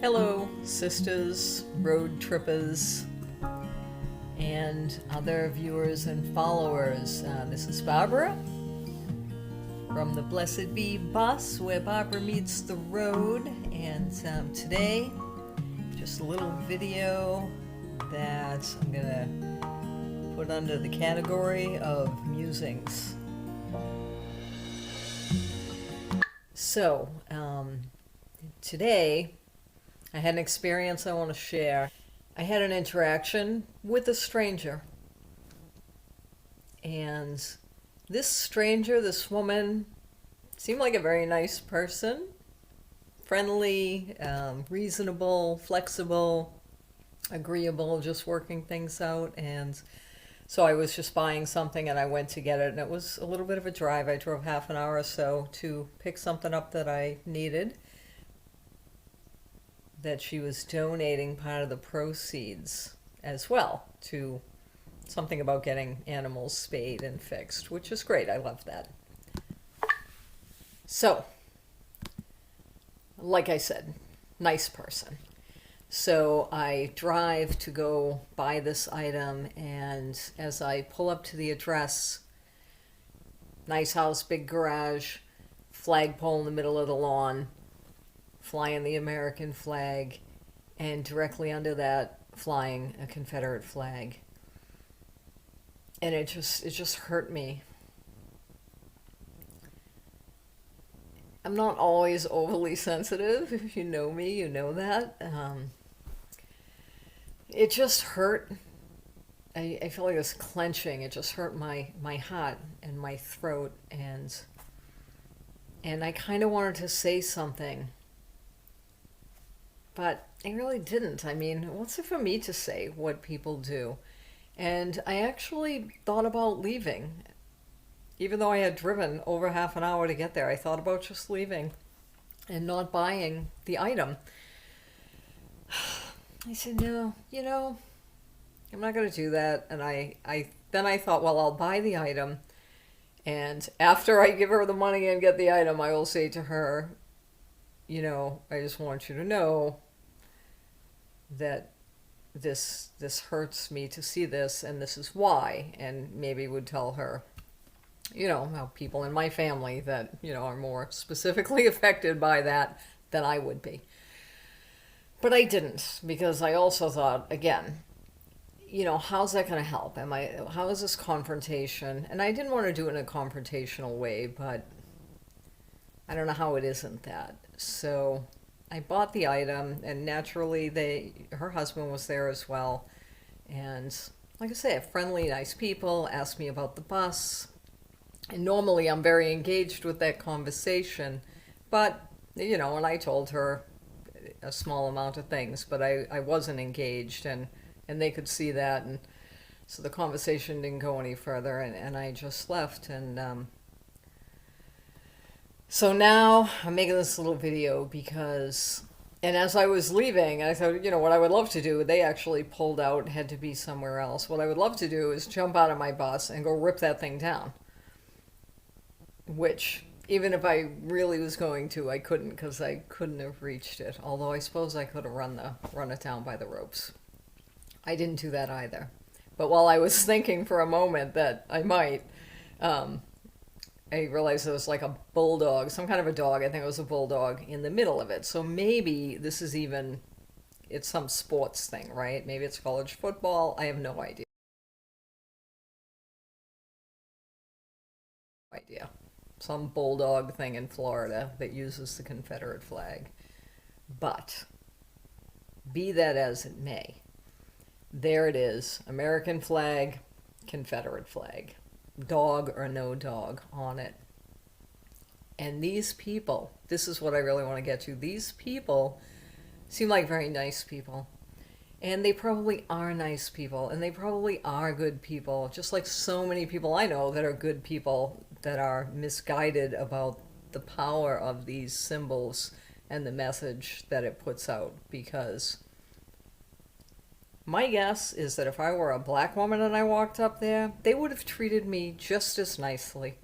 Hello, sisters, road trippers, and other viewers and followers. This is Barbara from the Blessed Bee Bus, where Barbara meets the road. And today, just a little video that I'm gonna put under the category of musings. So, today, I had an experience I want to share. I had an interaction with a stranger. And this stranger, this woman, seemed like a very nice person. Friendly, reasonable, flexible, agreeable, just working things out. And so I was just buying something and I went to get it. And it was a little bit of a drive. I drove half an hour or so to pick something up that I needed, that she was donating part of the proceeds as well to something about getting animals spayed and fixed, which is great. I love that. So, like I said, nice person. So I drive to go buy this item, and as I pull up to the address, nice house, big garage, flagpole in the middle of the lawn, flying the American flag, and directly under that flying a Confederate flag. And it just hurt me. I'm not always overly sensitive. If you know me, you know that. It just hurt. I feel like it was clenching. It just hurt my heart and my throat, and I kind of wanted to say something, but I really didn't. I mean, what's it for me to say what people do? And I actually thought about leaving. Even though I had driven over half an hour to get there, I thought about just leaving and not buying the item. I said, no, I'm not going to do that. And then I thought, well, I'll buy the item. And after I give her the money and get the item, I will say to her, I just want you to know that this hurts me to see this, and this is why. And maybe would tell her, how people in my family that, are more specifically affected by that than I would be. But I didn't, because I also thought, again, how's that going to help? How is this confrontation? And I didn't want to do it in a confrontational way, but I don't know how it isn't that. So I bought the item, and naturally her husband was there as well. And like I say, friendly, nice people, asked me about the bus. And normally I'm very engaged with that conversation, but, and I told her a small amount of things, but I wasn't engaged, and they could see that, and so the conversation didn't go any further, and I just left. And so now I'm making this little video because, and as I was leaving, I thought, what I would love to do, they actually pulled out, had to be somewhere else. What I would love to do is jump out of my bus and go rip that thing down. Which, even if I really was going to, I couldn't, because I couldn't have reached it. Although I suppose I could have run it down by the ropes. I didn't do that either. But while I was thinking for a moment that I might, I realized there was like a bulldog, some kind of a dog, I think it was a bulldog, in the middle of it. So maybe this is it's some sports thing, right? Maybe it's college football. I have no idea. Some bulldog thing in Florida that uses the Confederate flag. But be that as it may, there it is, American flag, Confederate flag, dog or no dog on it. And these people, this is what I really want to get to, these people seem like very nice people. And they probably are nice people, and they probably are good people, just like so many people I know that are good people that are misguided about the power of these symbols and the message that it puts out. Because my guess is that if I were a black woman and I walked up there, they would have treated me just as nicely.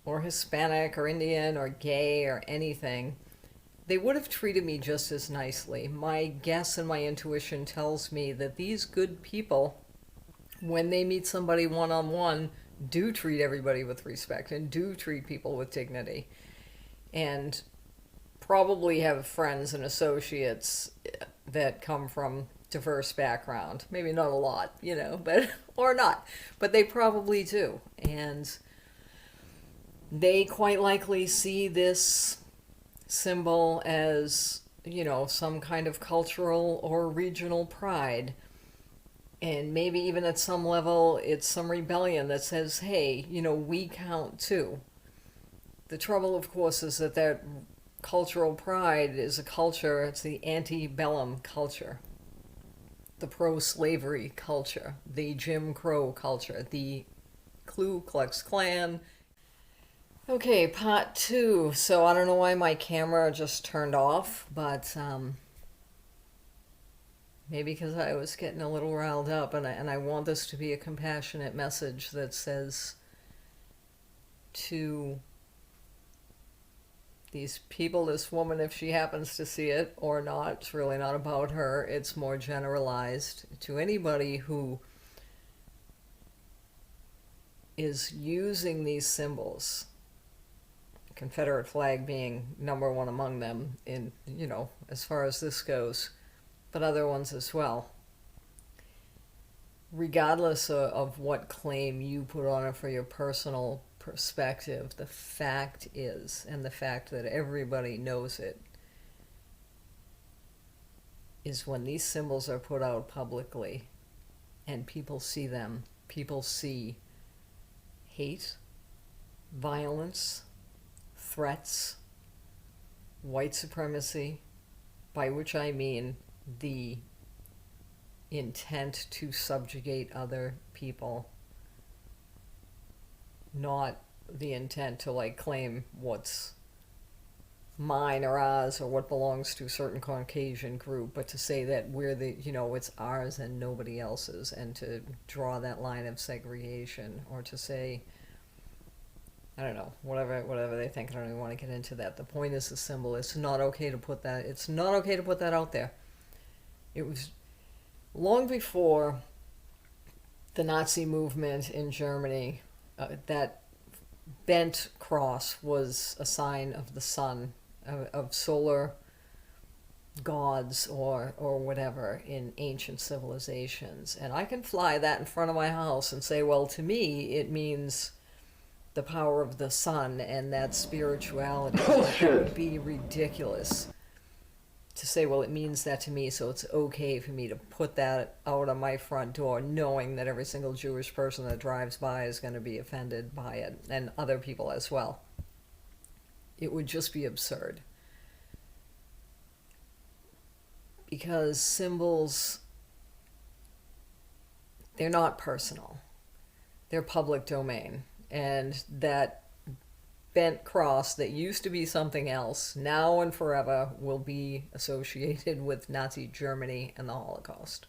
Or Hispanic or Indian or gay or anything. they would have treated me just as nicely. My guess and my intuition tells me that these good people, when they meet somebody one on one, do treat everybody with respect and do treat people with dignity. And probably have friends and associates that come from diverse background. Maybe not a lot, but or not, but they probably do. And they quite likely see this symbol as, some kind of cultural or regional pride. And maybe even at some level, it's some rebellion that says, hey, we count too. The trouble, of course, is that cultural pride is a culture, it's the antebellum culture, the pro-slavery culture, the Jim Crow culture, the Ku Klux Klan. Okay, part two. So I don't know why my camera just turned off, but maybe because I was getting a little riled up, and I want this to be a compassionate message that says to these people, this woman, if she happens to see it or not, it's really not about her, it's more generalized to anybody who is using these symbols, Confederate flag being number one among them in, as far as this goes, but other ones as well. Regardless of what claim you put on it for your personal perspective, the fact is, and the fact that everybody knows it, is when these symbols are put out publicly and people see them, people see hate, violence, threats, white supremacy, by which I mean the intent to subjugate other people, not the intent to claim what's mine or ours or what belongs to a certain Caucasian group, but to say that we're it's ours and nobody else's, and to draw that line of segregation, or to say, I don't know, whatever they think. I don't even want to get into that. The point is the symbol. It's not okay to put that out there. It was long before the Nazi movement in Germany. That bent cross was a sign of the sun, of solar gods or whatever in ancient civilizations. And I can fly that in front of my house and say, well, to me, it means the power of the sun and that spirituality. That would be ridiculous to say, well, it means that to me, so it's okay for me to put that out on my front door, knowing that every single Jewish person that drives by is going to be offended by it, and other people as well. It would just be absurd. Because symbols, they're not personal. They're public domain. And that bent cross that used to be something else, now and forever will be associated with Nazi Germany and the Holocaust.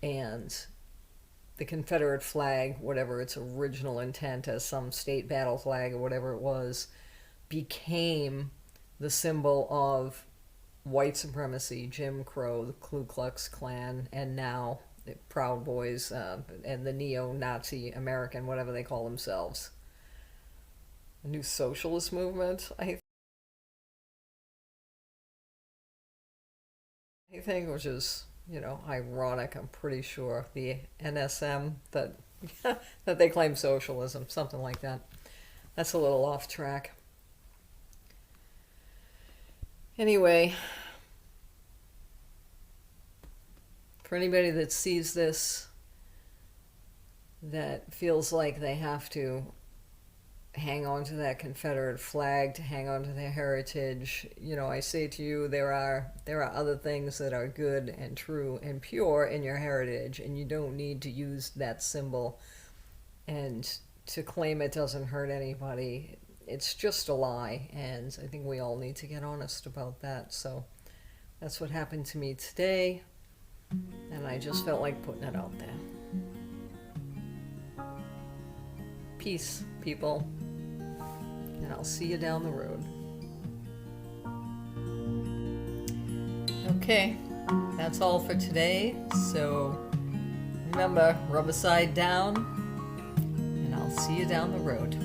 And the Confederate flag, whatever its original intent as some state battle flag or whatever it was, became the symbol of white supremacy, Jim Crow, the Ku Klux Klan, and now the Proud Boys and the neo-Nazi American, whatever they call themselves. A new socialist movement, I think, which is, ironic, I'm pretty sure. The NSM, that that they claim socialism, something like that. That's a little off track. Anyway, for anybody that sees this, that feels like they have to hang on to that Confederate flag, to hang on to their heritage, I say to you, there are other things that are good and true and pure in your heritage, and you don't need to use that symbol and to claim it doesn't hurt anybody. It's just a lie, and I think we all need to get honest about that. So that's what happened to me today, and I just felt like putting it out there. Peace, people, and I'll see you down the road. Okay, that's all for today. So remember, rubber side down, and I'll see you down the road.